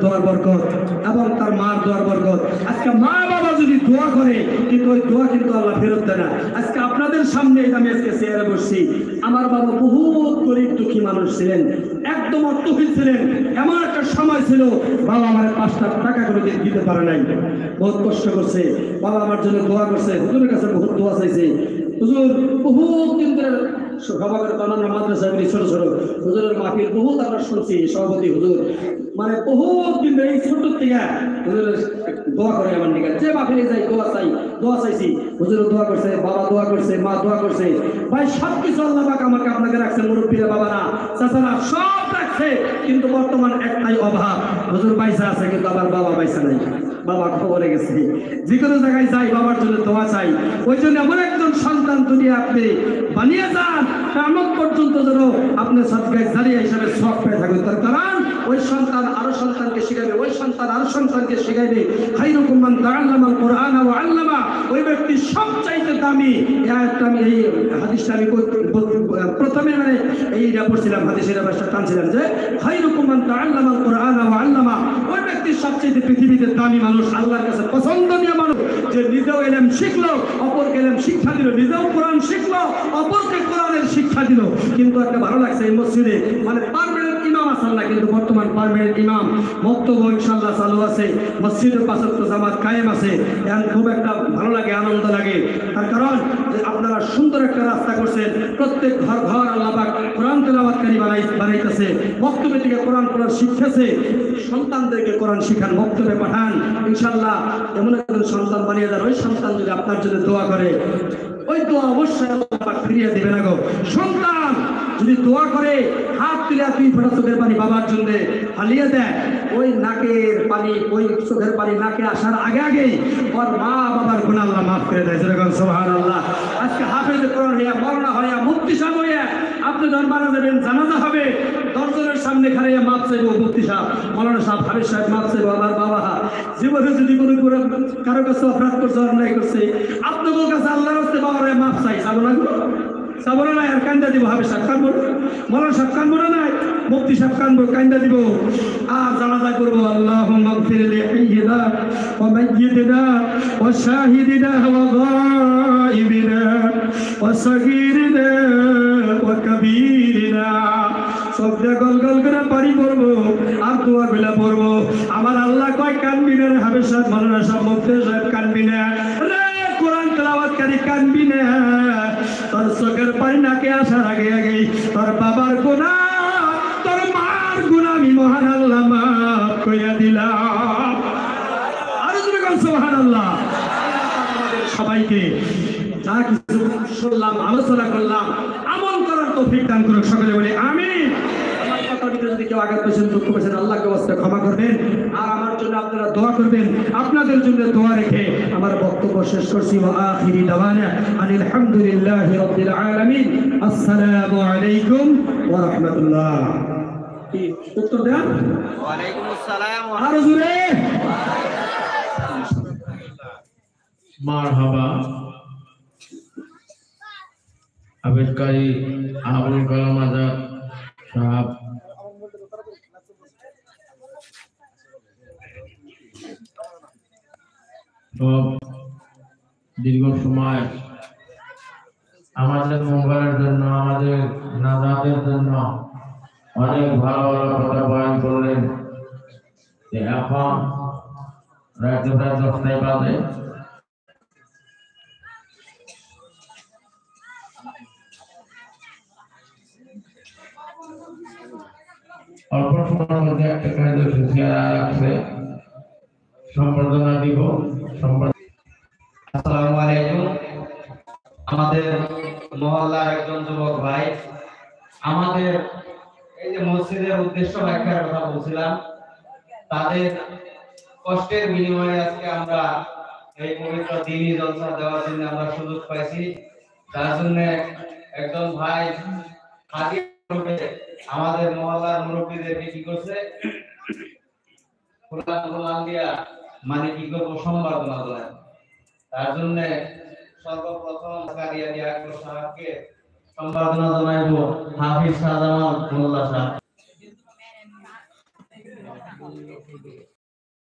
দোয়ার বরকত এবং তার মার দোয়ার বরকত। আজকে মা বাবা যদি দোয়া করে কিন্তু ওই দোয়া কিন্তু আল্লাহ ফেরত দেয় না। আজকে আপনাদের সামনে আমি আজকে চেয়ারে বসছি। আমার বাবা বহু গরিব দুঃখী মানুষ ছিলেন, একদম অর্থহীন ছিলেন। এমন একটা সময় ছিল বাবা আমার 5 লাখ টাকা করে দিতে পারে নাই, বহুত কষ্ট করছে। বাবা আমার জন্য দোয়া করছে, হুজুরের কাছে বহুত দোয়া চাইছে। হুজুর বহুত দিন ধরে সভাপতি বানানো মাদ্রাসা ছোট ছোট হুজুরের মাহফিল বহুত আমরা শুনছি। সভাপতি হুজুর মানে বহুত দিন ধরে এই ছোট থেকে হুজুরের দোয়া করে আমার নিকট, যে মাহফিলে যাই দোয়া চাইছি। হুজুর দোয়া করছে, বাবা দোয়া করছে, মা দোয়া করছে। ভাই সবকিছু আল্লাহ পাক আমাকে আপনাকে রাখছে, মুরব্বীরা বাবারা চাচারা সব রাখছে, কিন্তু বর্তমান একটাই অভাব, হুজুর পয়সা আছে কিন্তু আবার বাবা পয়সা নাই। বাবা খবরে গেছে, যে কোনো জায়গায় যাই বাবার জন্য দোয়া চাই। ওই জন্য এমন একজন সন্তান দুনিয়া আপনি বানিয়ে যান কিয়ামত পর্যন্ত যেন আপনি সদকায়ে জারিয়া হিসাবে সব পেয়ে থাকবেন। তার কারণ ওই সন্তান আরো সন্তানকে শিখাবে, ওই সন্তান আরো সন্তানকে শিখাইবে। খায়রুকুম মান তাআল্লামাল কুরআনা ওয়া আল্লামা। ওই ব্যক্তি সবচাইতে দামি। আমি এই হাদিসটা আমি প্রথমে মানে এইটা পড়ছিলাম, হাদিসের ভাষা টানছিলাম যে খায়রুকুম মান তাআল্লামাল কুরআনা ওয়া আল্লামা। ওই ব্যক্তি সবচেয়ে পৃথিবীতে দামি মানুষ, আল্লাহর কাছে পছন্দনীয় মানুষ, যে নিজেও ইলম শিখলো, অপরকে ইলম শিক্ষা দিল, নিজেও কোরআন শিখলো, অপরকে কোরআনের শিক্ষা দিল। কিন্তু একটা ভালো লাগছে এই মসজিদে মানে পার্মানেন্ট ইমাম আছেন না, কিন্তু বর্তমান পার্মানেন্ট ইমাম বক্তব্য ইনশাআল্লাহ চালু আছে, মসজিদের 5 ওয়াক্ত জামাত কায়েম আছে। এখন খুব একটা ভালো লাগে, আনন্দ লাগে। তার কারণ যে আপনারা সুন্দর একটা রাস্তা করছেন, প্রত্যেক ঘর ঘর আল্লাহ পাক কোরআন তেলাওয়াতকারী বানাইতেছে, বক্তব্য থেকে কোরআন শিখতেছে। সন্তানদেরকে কোরআন শিখান, বক্তব্যে পাঠান। ইনশাআল্লাহ এমন একজন সন্তান বানিয়ে দেন, ওই সন্তান যদি আপনার জন্য দোয়া করে ওই দোয়া অবশ্যই আল্লাহ পাক ফিরিয়ে দিবে না গো। সন্তান যদি দোয়া করে হাত তুলে 2 ফোঁটা চোখের পানি বাবার জন্য হালিয়ে দেয়, ওই নাকের পানি, ওই চোখের পানি নাকে আসার আগে আগেই ওর মা বাবার গুনাহ আল্লাহ মাফ করে দেয়। যেরকম সুবহানাল্লাহ। আজকে হাফেজ কোরআন হইয়া, মওলানা হইয়া, মুফতি সাহেব হইয়া আপনি দরবারে যাবেন, জানাজা হবে, 10 জনের সামনে খাড়াইয়া মাপ চাইবো, মুফতি সাহেব, মওলানা সাহেব, হাফেজ সাহেব মাপ চাইবো। আমার বাবা জীবনে যদি কোনো কারো কাছে অপরাধ করছে, অন্যায় করছে, আপনাদের কাছে আল্লাহর রাস্তায় বাবার মাপ চাই, চাবো না সাবরা নাই আর কান্দা দিব। হাফেজ সাহেব কানবো, মওলানা সাহেব কানবো না, নাই মুফতি সাহেব কানবো, কান্দা দিব আর জানাজা করবো। আল্লাহুম্মা গফির লিহাইয়িনা ওয়া মাইয়্যিতিনা ওয়া শাহিদিনা ওয়া গায়িবিনা ওয়া সাগীরিনা ওয়া কাবীরিনা। সবটা গল গল করে পানি পড়বো আর দোয়া গুলা পড়বো। আমার আল্লাহ কয় কানবি না রে হাফেজ সাহেব, মওলানা সাহেব, মুফতি সাহেব কানবি না রে, কোরআন তেলাওয়াতকারী কানবি না। তোর চোখের পানি নাকে আসার আগে আগেই তোর বাবার গুনাহ, তোর মার গুনাহ আমি মহান আল্লাহ মাফ কইরা দিলাম। আর জোরে বল সুবহানাল্লাহ। সবাইকে যা কিছু শুনলাম, আলোচনা করলাম, আমল করার তৌফিক দান করুন। সকলে বলি আমিন। আমার কথার ভিতরে যদি কেউ আঘাত পেয়েছেন, দুঃখ পেয়েছেন, আল্লাহকে ওয়াস্তে ক্ষমা করবেন। আর আমার জন্য আপনারা দোয়া করবেন। আপনাদের জন্য দোয়া রেখে আমার বক্তব্য শেষ করছি। ওয়া আখিরি দাওয়ানা আনিল হামদুলিল্লাহি রাব্বিল আলামিন। আসসালামু আলাইকুম ওয়া রাহমাতুল্লাহ। কি উত্তর দেন? ওয়া আলাইকুম আসসালাম। আর জোরে মারহাবা। আবেদকারী আবুল কালাম আজাদ সাহেব দীর্ঘ সময় আমাদের মঙ্গলের জন্য, আমাদের নাজাতের জন্য অনেক ভালো ভালো কথা বয়ান করলেন। এখন রাত প্রায় 10টায় বাজে। অল্প সময়ের মধ্যে একটা কার্যসূচি আছে, সম্বর্ধনা দিব। আসসালামু আলাইকুম। আমাদের মহল্লার একজন যুবক ভাই আমাদের এই যে মসজিদের উদ্দেশ্য ব্যাখ্যার কথা বলছিলাম, তাদের কষ্টের বিনিময়ে আজকে আমরা এই পবিত্র দিনী জলসা দেওয়ার জন্য আমরা সুযোগ পাইছি। তার জন্য একজন ভাই আমাদের মহল্লার মুরব্বীদেরকে কি করছে, মানে কি করবো, সম্বর্ধনা দেয়। তার জন্য সর্বপ্রথম কারিয়া দিয়া সাহেবকে সম্বর্ধনা জানাইবো হাফিজ শাহজামান মোল্লা সাহেব। থেকে